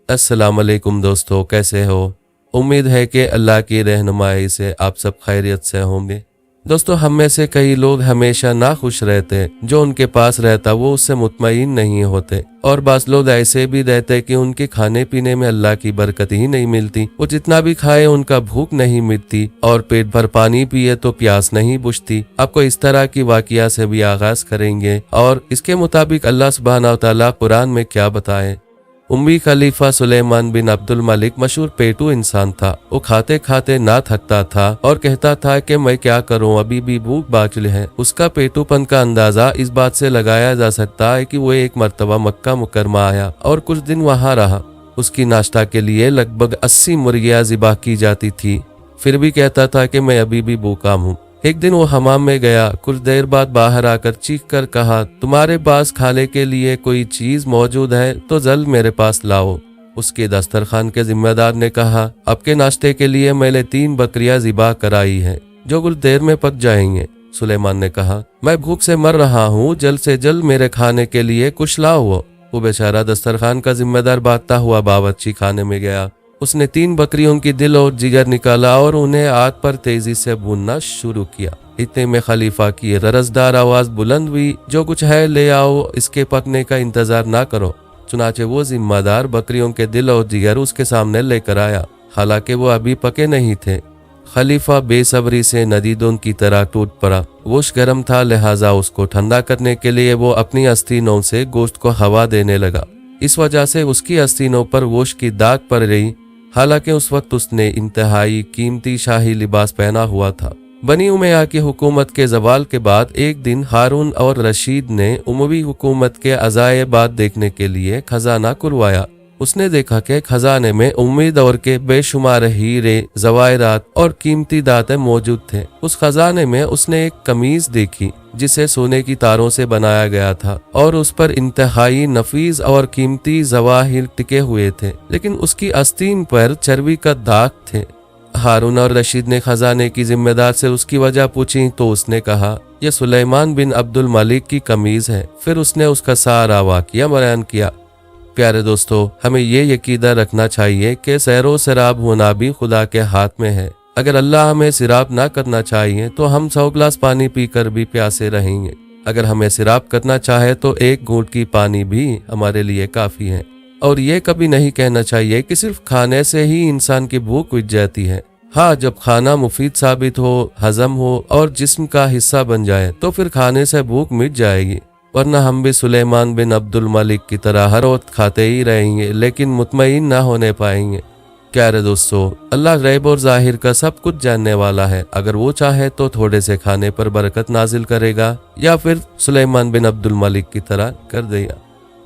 अस्सलाम वालेकुम दोस्तों, कैसे हो? उम्मीद है कि अल्लाह की रहनुमाई से आप सब खैरियत से होंगे। दोस्तों, हम में से कई लोग हमेशा नाखुश रहते हैं। जो उनके पास रहता वो उससे मुतमईन नहीं होते, और बास लोग ऐसे भी रहते कि उनके खाने पीने में अल्लाह की बरकत ही नहीं मिलती। वो जितना भी खाए उनका भूख नहीं मिटती, और पेट भर पानी पिए तो प्यास नहीं बुझती। आपको इस तरह की वाकया से भी आगाज करेंगे, और इसके मुताबिक अल्लाह सुब्हानहू व तआला कुरान में क्या बताए। उम्मी खलीफा सुलेमान बिन अब्दुल मलिक मशहूर पेटू इंसान था। वो खाते खाते ना थकता था और कहता था कि मैं क्या करूं, अभी भी भूख बाकी है। उसका पेटूपन का अंदाजा इस बात से लगाया जा सकता है कि वो एक मर्तबा मक्का मुकरमा आया और कुछ दिन वहां रहा। उसकी नाश्ता के लिए लगभग 80 मुर्गियां ज़िबा की जाती थी, फिर भी कहता था कि मैं अभी भी भूखा हूँ। एक दिन वो हमाम में गया। कुछ देर बाद बाहर आकर चीख कर कहा, तुम्हारे पास खाने के लिए कोई चीज मौजूद है तो जल्द मेरे पास लाओ। उसके दस्तरखान के जिम्मेदार ने कहा, आपके नाश्ते के लिए मैंने 3 बकरियां ज़िबा कराई हैं जो कुछ देर में पक जाएंगे। सुलेमान ने कहा, मैं भूख से मर रहा हूँ, जल्द से जल्द मेरे खाने के लिए कुछ लाओ। वो बेचारा दस्तरखान का जिम्मेदार भागता हुआ बावर्ची खाने में गया। उसने 3 बकरियों की दिल और जिगर निकाला और उन्हें आग पर तेजी से भूनना शुरू किया। इतने में खलीफा की ररसदार आवाज बुलंद हुई, जो कुछ है ले आओ, इसके पकने का इंतजार ना करो। चुनाचे वो जिम्मेदार बकरियों के दिल और जिगर उसके सामने लेकर आया, हालांकि वो अभी पके नहीं थे। खलीफा बेसब्री से नदीदों की तरह टूट पड़ा। गोश्त गर्म था, लिहाजा उसको ठंडा करने के लिए वो अपनी आस्तीनों से गोश्त को हवा देने लगा। इस वजह से उसकी आस्तीनों पर गोश्त की दाग पड़ रही। हालांकि उस वक्त उसने इंतहाई कीमती शाही लिबास पहना हुआ था। बनी उमैया की हुकूमत के जवाल के बाद एक दिन हारून और रशीद ने उमवी हुकूमत के अजायबात देखने के लिए खजाना खुलवाया। उसने देखा कि खजाने में उम्मी दौर के बेशुमार हीरे, जवाहरात और कीमती दाते मौजूद थे। उस खजाने में उसने एक कमीज देखी जिसे सोने की तारों से बनाया गया था, और उस पर इंतहाई नफीस और कीमती जवाहिर टिके हुए थे, लेकिन उसकी आस्तीन पर चर्बी का दाग थे। हारून और रशीद ने खजाने की जिम्मेदार से उसकी वजह पूछी तो उसने कहा, यह सुलेमान बिन अब्दुल मलिक की कमीज है। फिर उसने उसका सारा वाकया बयान किया। प्यारे दोस्तों, हमें ये यकीदा रखना चाहिए कि सैरो सराब होना भी खुदा के हाथ में है। अगर अल्लाह हमें सिराब ना करना चाहिए तो हम 100 गिलास पानी पीकर भी प्यासे रहेंगे। अगर हमें सिराब करना चाहे तो एक घूंट की पानी भी हमारे लिए काफी है। और ये कभी नहीं कहना चाहिए कि सिर्फ खाने से ही इंसान की भूख मिट जाती है। हाँ, जब खाना मुफीद साबित हो, हजम हो और जिस्म का हिस्सा बन जाए तो फिर खाने से भूख मिट जाएगी, वरना हम भी सुलेमान बिन अब्दुल मलिक की तरह हर वक्त खाते ही रहेंगे लेकिन मुतमईन ना होने पाएंगे। प्यारे दोस्तों, अल्लाह गैब और जाहिर का सब कुछ जानने वाला है। अगर वो चाहे तो थोड़े से खाने पर बरकत नाजिल करेगा, या फिर सुलेमान बिन अब्दुल मलिक की तरह कर देगा।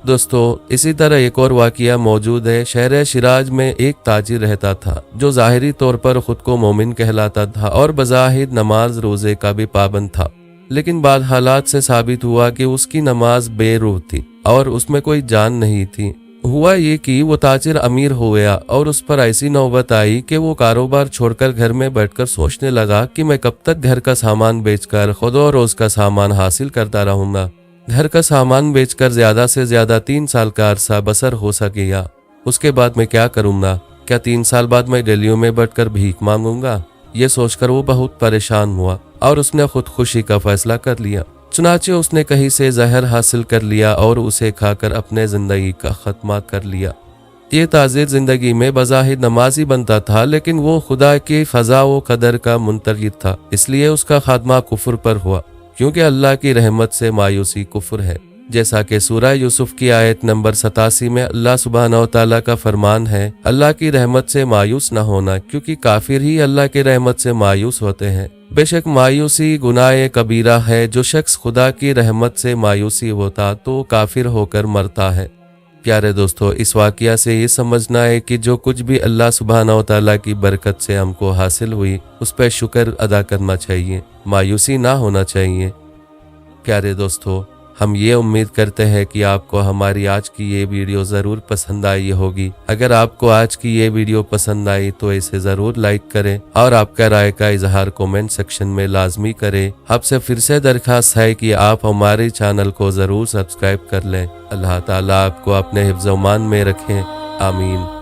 दोस्तों, इसी तरह एक और वाकया मौजूद है। शहर शिराज में एक ताजिर रहता था जो ज़ाहिरी तौर पर खुद को मोमिन कहलाता था और बज़ाहिर नमाज रोज़े का भी पाबंद था, लेकिन बाद हालात से साबित हुआ कि उसकी नमाज बेरूह थी और उसमें कोई जान नहीं थी। हुआ ये कि वो ताजिर अमीर हो गया और उस पर ऐसी नौबत आई कि वो कारोबार छोड़कर घर में बैठकर सोचने लगा कि मैं कब तक घर का सामान बेचकर खुद और रोज का सामान हासिल करता रहूंगा। घर का सामान बेचकर ज्यादा से ज्यादा 3 साल का अरसा बसर हो सकेगा। उसके बाद मैं क्या करूंगा? क्या 3 साल बाद मैं गलियों में बैठकर भीख मांगूंगा? ये सोचकर वो बहुत परेशान हुआ और उसने खुदकुशी का फैसला कर लिया। चुनाचे उसने कहीं से जहर हासिल कर लिया और उसे खाकर अपने जिंदगी का खत्मा कर लिया। ये ताजिर जिंदगी में बज़ाहिर नमाजी बनता था, लेकिन वो खुदा की फ़ज़ा व कदर का मुंतज़िर था, इसलिए उसका खात्मा कुफ्र पर हुआ, क्योंकि अल्लाह की रहमत से मायूसी कुफ्र है। जैसा कि सूरह यूसुफ की आयत नंबर 87 में अल्लाह सुब्हानहू व तआला का फरमान है, अल्लाह की रहमत से मायूस न होना, क्योंकि काफिर ही अल्लाह की रहमत से मायूस होते हैं। बेशक मायूसी गुनाह कबीरा है। जो शख्स खुदा की रहमत से मायूसी होता तो काफिर होकर मरता है। प्यारे दोस्तों, इस वाकया से ये समझना है कि जो कुछ भी अल्लाह सुब्हानहू व तआला की बरकत से हमको हासिल हुई उस पर शुक्र अदा करना चाहिए, मायूसी ना होना चाहिए। प्यारे दोस्तों, हम ये उम्मीद करते हैं कि आपको हमारी आज की ये वीडियो ज़रूर पसंद आई होगी। अगर आपको आज की ये वीडियो पसंद आई तो इसे ज़रूर लाइक करें और आपका राय का इजहार कमेंट सेक्शन में लाजमी करें। आपसे फिर से दरख्वास्त है कि आप हमारे चैनल को ज़रूर सब्सक्राइब कर लें। अल्लाह ताला आपको अपने हिफ्ज़-ओ-मान में रखें। आमीन।